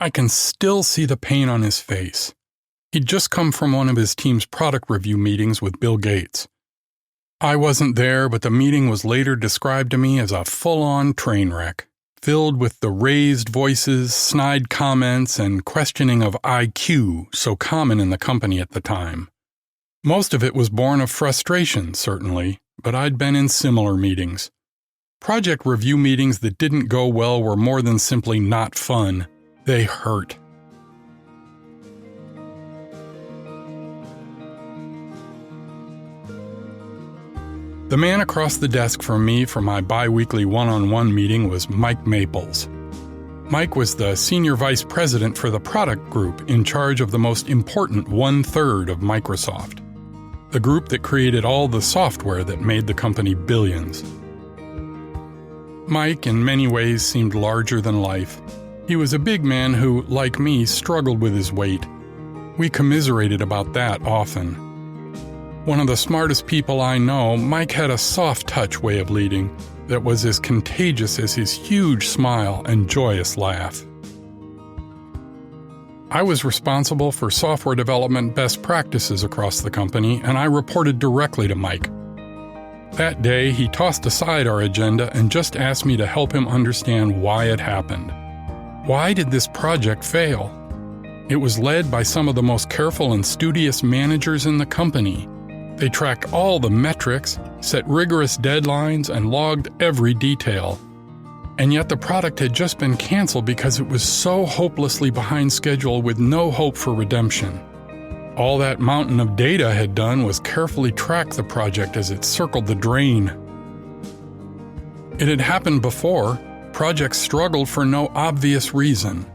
I can still see the pain on his face. He'd just come from one of his team's product review meetings with Bill Gates. I wasn't there, but the meeting was later described to me as a full-on train wreck, filled with the raised voices, snide comments, and questioning of IQ so common in the company at the time. Most of it was born of frustration, certainly, but I'd been in similar meetings. Project review meetings that didn't go well were more than simply not fun. They hurt. The man across the desk from me for my bi-weekly one-on-one meeting was Mike Maples. Mike was the senior vice president for the product group in charge of the most important 1/3 of Microsoft, the group that created all the software that made the company billions. Mike, in many ways, seemed larger than life. He was a big man who, like me, struggled with his weight. We commiserated about that often. One of the smartest people I know, Mike had a soft-touch way of leading that was as contagious as his huge smile and joyous laugh. I was responsible for software development best practices across the company, and I reported directly to Mike. That day, he tossed aside our agenda and just asked me to help him understand why it happened. Why did this project fail? It was led by some of the most careful and studious managers in the company. They tracked all the metrics, set rigorous deadlines, and logged every detail. And yet the product had just been canceled because it was so hopelessly behind schedule with no hope for redemption. All that mountain of data had done was carefully track the project as it circled the drain. It had happened before. Projects struggled for no obvious reason.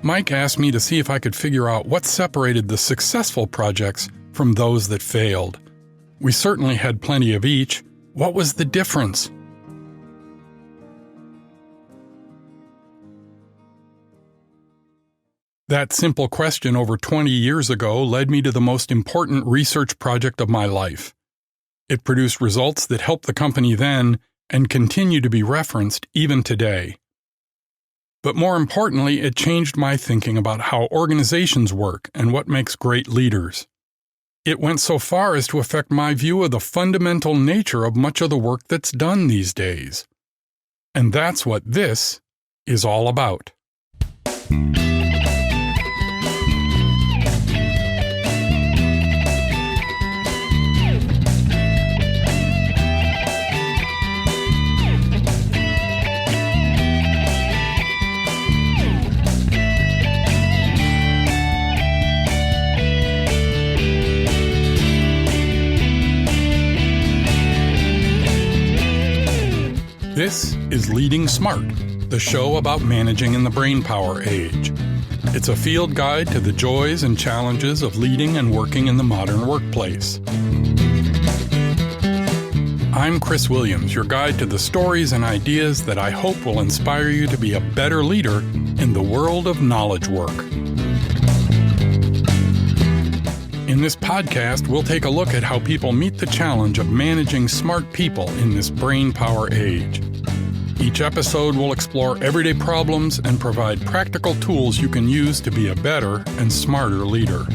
Mike asked me to see if I could figure out what separated the successful projects from those that failed. We certainly had plenty of each. What was the difference? That simple question over 20 years ago led me to the most important research project of my life. It produced results that helped the company then and continue to be referenced even today. But more importantly, it changed my thinking about how organizations work and what makes great leaders. It went so far as to affect my view of the fundamental nature of much of the work that's done these days. And that's what this is all about. This is Leading Smart, the show about managing in the Brainpower Age. It's a field guide to the joys and challenges of leading and working in the modern workplace. I'm Chris Williams, your guide to the stories and ideas that I hope will inspire you to be a better leader in the world of knowledge work. In this podcast, we'll take a look at how people meet the challenge of managing smart people in this brainpower age. Each episode will explore everyday problems and provide practical tools you can use to be a better and smarter leader.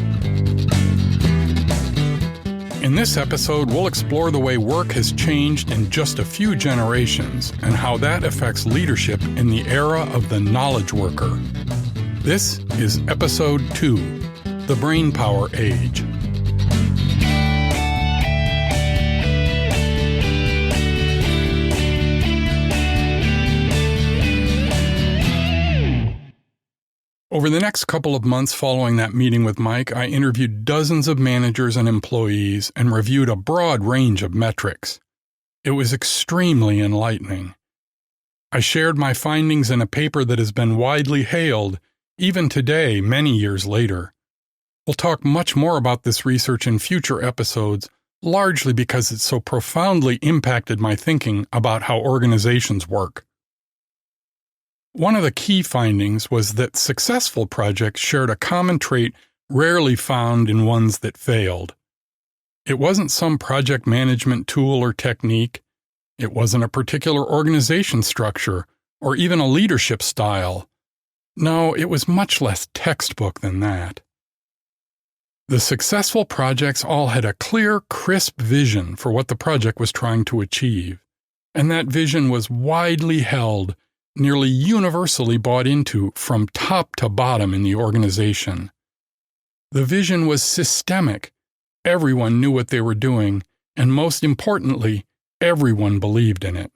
In this episode, we'll explore the way work has changed in just a few generations and how that affects leadership in the era of the knowledge worker. This is Episode 2, The Brainpower Age. Over the next couple of months following that meeting with Mike, I interviewed dozens of managers and employees and reviewed a broad range of metrics. It was extremely enlightening. I shared my findings in a paper that has been widely hailed, even today, many years later. We'll talk much more about this research in future episodes, largely because it so profoundly impacted my thinking about how organizations work. One of the key findings was that successful projects shared a common trait rarely found in ones that failed. It wasn't some project management tool or technique. It wasn't a particular organization structure or even a leadership style. No, it was much less textbook than that. The successful projects all had a clear, crisp vision for what the project was trying to achieve, and that vision was widely held, nearly universally bought into from top to bottom in the organization. The vision was systemic. Everyone knew what they were doing, and most importantly, everyone believed in it.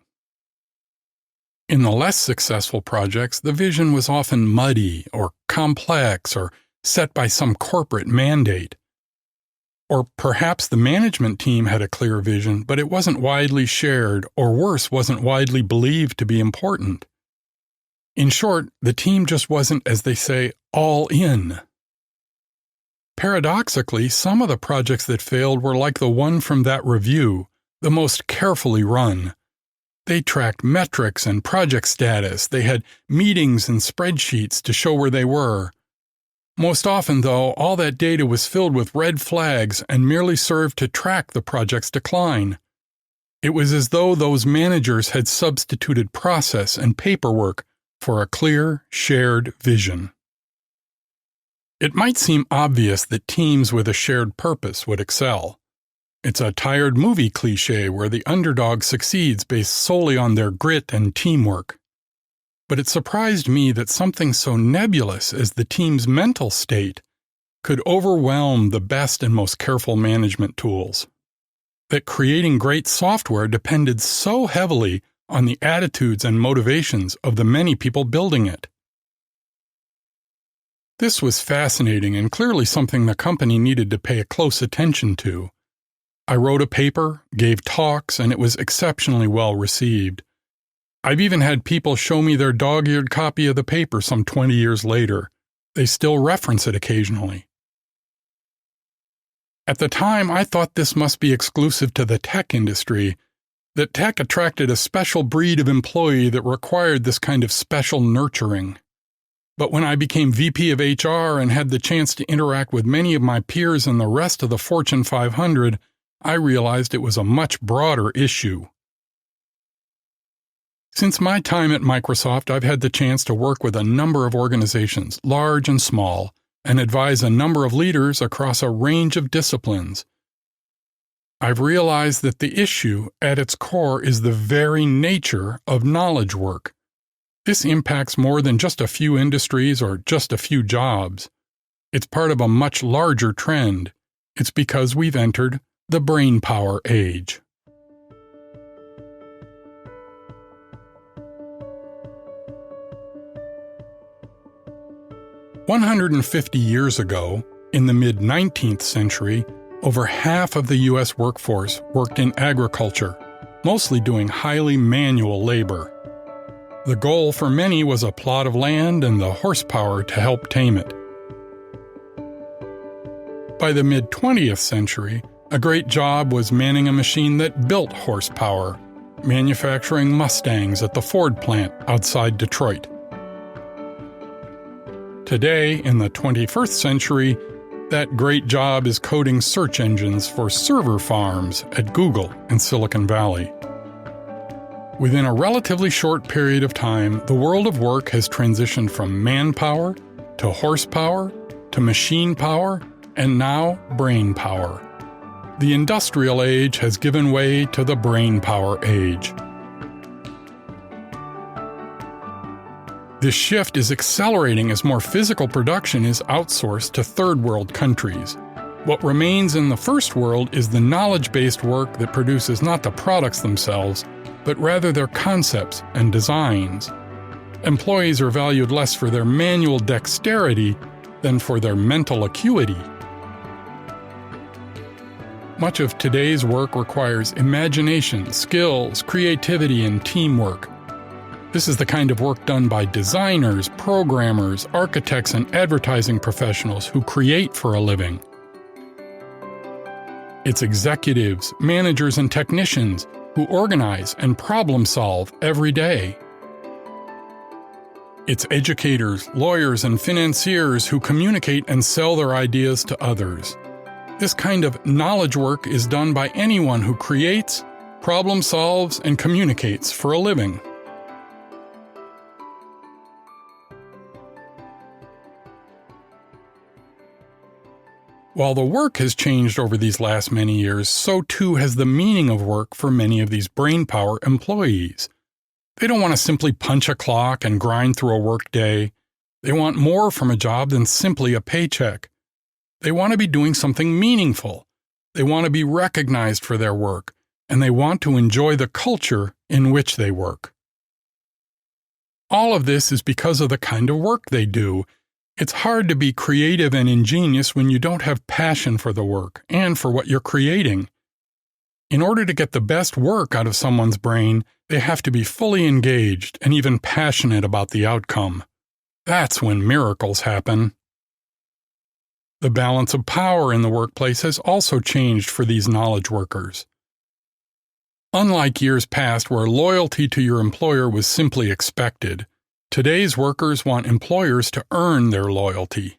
In the less successful projects, the vision was often muddy or complex or set by some corporate mandate. Or perhaps the management team had a clear vision, but it wasn't widely shared, or worse, wasn't widely believed to be important. In short, the team just wasn't, as they say, all in. Paradoxically, some of the projects that failed were like the one from that review, the most carefully run. They tracked metrics and project status. They had meetings and spreadsheets to show where they were. Most often, though, all that data was filled with red flags and merely served to track the project's decline. It was as though those managers had substituted process and paperwork for a clear, shared vision. It might seem obvious that teams with a shared purpose would excel. It's a tired movie cliché where the underdog succeeds based solely on their grit and teamwork. But it surprised me that something so nebulous as the team's mental state could overwhelm the best and most careful management tools. That creating great software depended so heavily on the attitudes and motivations of the many people building it. This was fascinating and clearly something the company needed to pay close attention to. I wrote a paper, gave talks, and it was exceptionally well received. I've even had people show me their dog-eared copy of the paper some 20 years later. They still reference it occasionally. At the time, I thought this must be exclusive to the tech industry, that tech attracted a special breed of employee that required this kind of special nurturing. But when I became VP of HR and had the chance to interact with many of my peers and the rest of the Fortune 500, I realized it was a much broader issue. Since my time at Microsoft, I've had the chance to work with a number of organizations, large and small, and advise a number of leaders across a range of disciplines. I've realized that the issue, at its core, is the very nature of knowledge work. This impacts more than just a few industries or just a few jobs. It's part of a much larger trend. It's because we've entered the Brainpower Age. "150 years ago, in the mid-19th century, over half of the U.S. workforce worked in agriculture, mostly doing highly manual labor. The goal for many was a plot of land and the horsepower to help tame it. By the mid-20th century, a great job was manning a machine that built horsepower, manufacturing Mustangs at the Ford plant outside Detroit. Today, in the 21st century, that great job is coding search engines for server farms at Google in Silicon Valley. Within a relatively short period of time, the world of work has transitioned from manpower to horsepower to machine power and now brain power. The industrial age has given way to the Brainpower Age. This shift is accelerating as more physical production is outsourced to third-world countries. What remains in the first world is the knowledge-based work that produces not the products themselves, but rather their concepts and designs. Employees are valued less for their manual dexterity than for their mental acuity. Much of today's work requires imagination, skills, creativity, and teamwork. This is the kind of work done by designers, programmers, architects, and advertising professionals who create for a living. It's executives, managers, and technicians who organize and problem-solve every day. It's educators, lawyers, and financiers who communicate and sell their ideas to others. This kind of knowledge work is done by anyone who creates, problem-solves, and communicates for a living. While the work has changed over these last many years, so too has the meaning of work for many of these Brainpower employees. They don't want to simply punch a clock and grind through a work day. They want more from a job than simply a paycheck. They want to be doing something meaningful. They want to be recognized for their work, and they want to enjoy the culture in which they work. All of this is because of the kind of work they do. It's hard to be creative and ingenious when you don't have passion for the work and for what you're creating. In order to get the best work out of someone's brain, they have to be fully engaged and even passionate about the outcome. That's when miracles happen. The balance of power in the workplace has also changed for these knowledge workers. Unlike years past where loyalty to your employer was simply expected, today's workers want employers to earn their loyalty.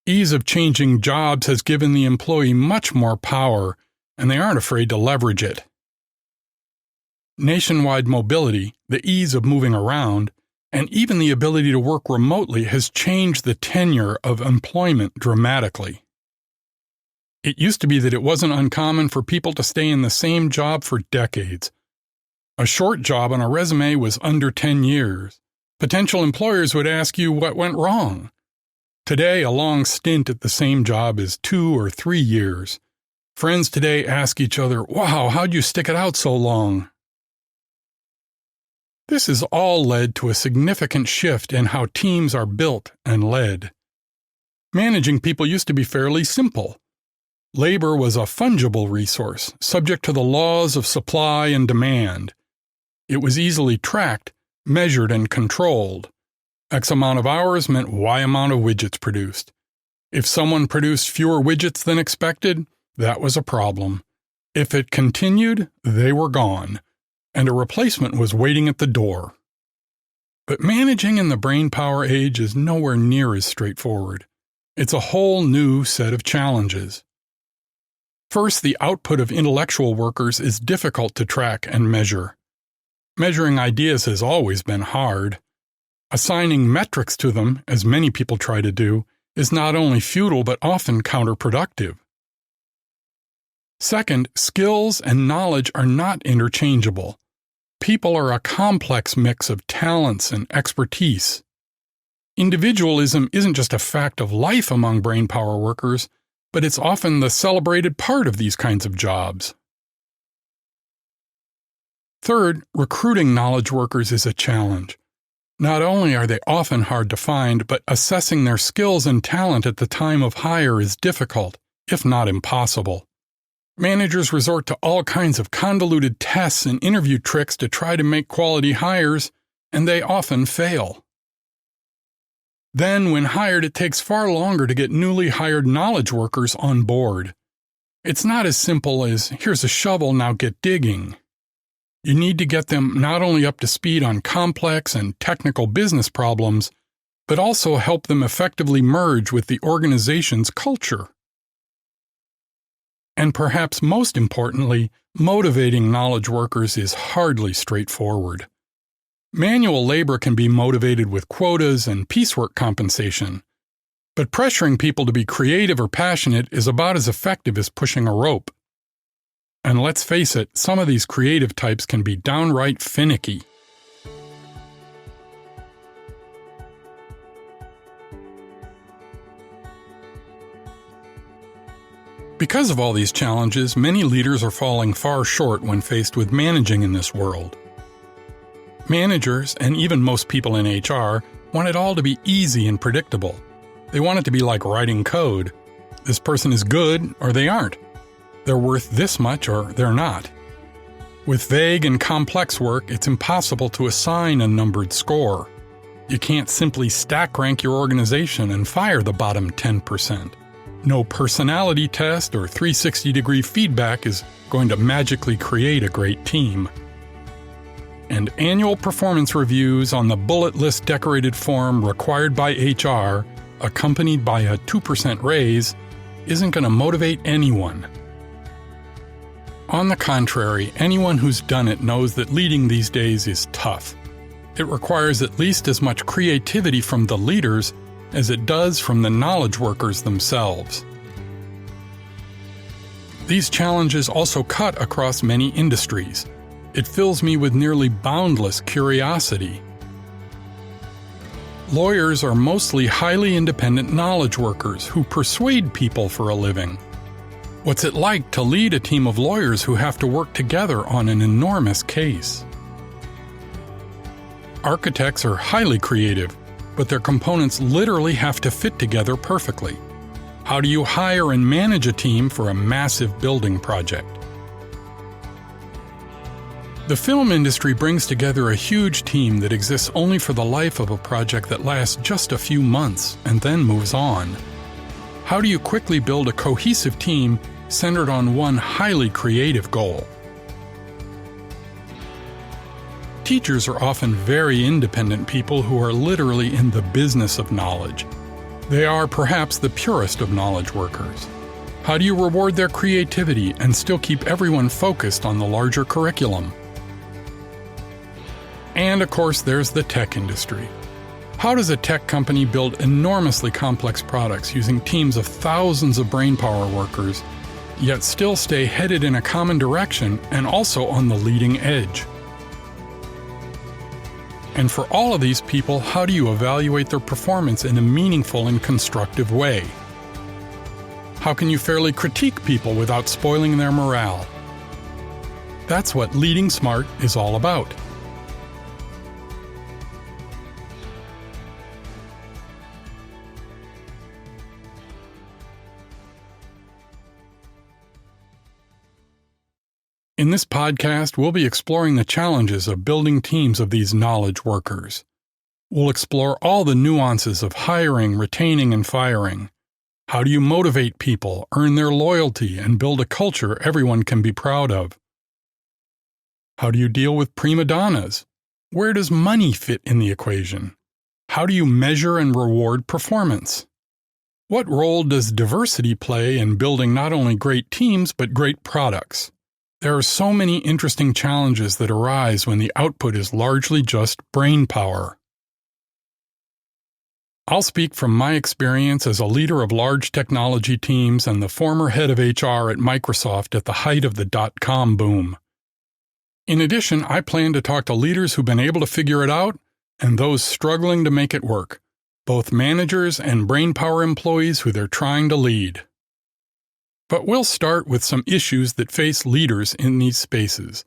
Ease of changing jobs has given the employee much more power, and they aren't afraid to leverage it. Nationwide mobility, the ease of moving around, and even the ability to work remotely has changed the tenure of employment dramatically. It used to be that it wasn't uncommon for people to stay in the same job for decades. A short job on a resume was under 10 years. Potential employers would ask you what went wrong. Today, a long stint at the same job is 2 or 3 years. Friends today ask each other, "Wow, how'd you stick it out so long?" This has all led to a significant shift in how teams are built and led. Managing people used to be fairly simple. Labor was a fungible resource, subject to the laws of supply and demand. It was easily tracked, measured, and controlled. X amount of hours meant Y amount of widgets produced. If someone produced fewer widgets than expected, that was a problem. If it continued, they were gone, and a replacement was waiting at the door. But managing in the Brainpower age is nowhere near as straightforward. It's a whole new set of challenges. First, the output of intellectual workers is difficult to track and measure. Measuring ideas has always been hard. Assigning metrics to them, as many people try to do, is not only futile but often counterproductive. Second, skills and knowledge are not interchangeable. People are a complex mix of talents and expertise. Individualism isn't just a fact of life among Brainpower workers, but it's often the celebrated part of these kinds of jobs. Third, recruiting knowledge workers is a challenge. Not only are they often hard to find, but assessing their skills and talent at the time of hire is difficult, if not impossible. Managers resort to all kinds of convoluted tests and interview tricks to try to make quality hires, and they often fail. Then, when hired, it takes far longer to get newly hired knowledge workers on board. It's not as simple as, "Here's a shovel, now get digging." You need to get them not only up to speed on complex and technical business problems, but also help them effectively merge with the organization's culture. And perhaps most importantly, motivating knowledge workers is hardly straightforward. Manual labor can be motivated with quotas and piecework compensation, but pressuring people to be creative or passionate is about as effective as pushing a rope. And let's face it, some of these creative types can be downright finicky. Because of all these challenges, many leaders are falling far short when faced with managing in this world. Managers, and even most people in HR, want it all to be easy and predictable. They want it to be like writing code. This person is good, or they aren't. They're worth this much, or they're not. With vague and complex work, it's impossible to assign a numbered score. You can't simply stack rank your organization and fire the bottom 10%. No personality test or 360-degree feedback is going to magically create a great team. And annual performance reviews on the bullet list decorated form required by HR, accompanied by a 2% raise, isn't going to motivate anyone. On the contrary, anyone who's done it knows that leading these days is tough. It requires at least as much creativity from the leaders as it does from the knowledge workers themselves. These challenges also cut across many industries. It fills me with nearly boundless curiosity. Lawyers are mostly highly independent knowledge workers who persuade people for a living. What's it like to lead a team of lawyers who have to work together on an enormous case? Architects are highly creative, but their components literally have to fit together perfectly. How do you hire and manage a team for a massive building project? The film industry brings together a huge team that exists only for the life of a project that lasts just a few months and then moves on. How do you quickly build a cohesive team centered on one highly creative goal? Teachers are often very independent people who are literally in the business of knowledge. They are perhaps the purest of knowledge workers. How do you reward their creativity and still keep everyone focused on the larger curriculum? And of course, there's the tech industry. How does a tech company build enormously complex products using teams of thousands of brainpower workers, yet still stay headed in a common direction and also on the leading edge? And for all of these people, how do you evaluate their performance in a meaningful and constructive way? How can you fairly critique people without spoiling their morale? That's what Leading Smart is all about. In this podcast, we'll be exploring the challenges of building teams of these knowledge workers. We'll explore all the nuances of hiring, retaining, and firing. How do you motivate people, earn their loyalty, and build a culture everyone can be proud of? How do you deal with prima donnas? Where does money fit in the equation? How do you measure and reward performance? What role does diversity play in building not only great teams but great products? There are so many interesting challenges that arise when the output is largely just brain power. I'll speak from my experience as a leader of large technology teams and the former head of HR at Microsoft at the height of the dot-com boom. In addition, I plan to talk to leaders who've been able to figure it out and those struggling to make it work, both managers and brainpower employees who they're trying to lead. But we'll start with some issues that face leaders in these spaces.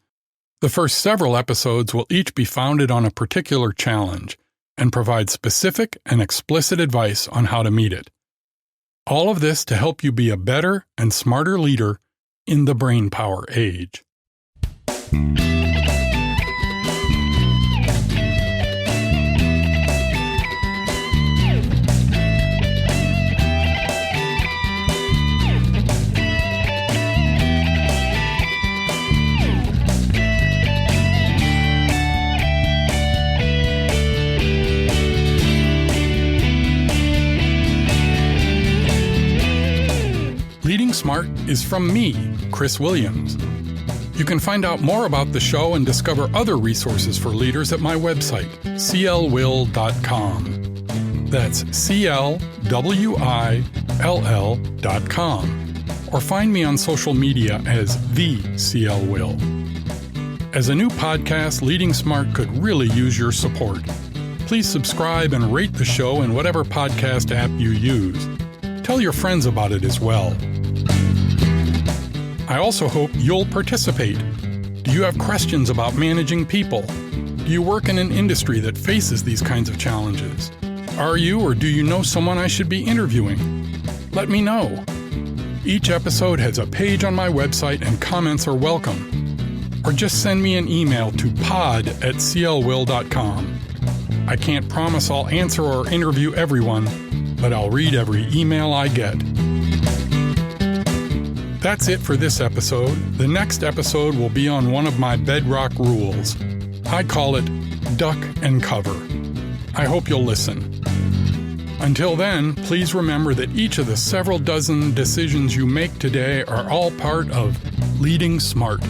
The first several episodes will each be founded on a particular challenge and provide specific and explicit advice on how to meet it. All of this to help you be a better and smarter leader in the Brainpower Age. Leading Smart is from me, Chris Williams. You can find out more about the show and discover other resources for leaders at my website, clwill.com. That's clwill.com. Or find me on social media as the CL Will. As a new podcast, Leading Smart could really use your support. Please subscribe and rate the show in whatever podcast app you use. Tell your friends about it as well. I also hope you'll participate. Do you have questions about managing people? Do you work in an industry that faces these kinds of challenges? Are you or do you know someone I should be interviewing? Let me know. Each episode has a page on my website and comments are welcome. Or just send me an email to pod@clwill.com. I can't promise I'll answer or interview everyone, but I'll read every email I get. That's it for this episode. The next episode will be on one of my bedrock rules. I call it duck and cover. I hope you'll listen. Until then, please remember that each of the several dozen decisions you make today are all part of Leading Smart.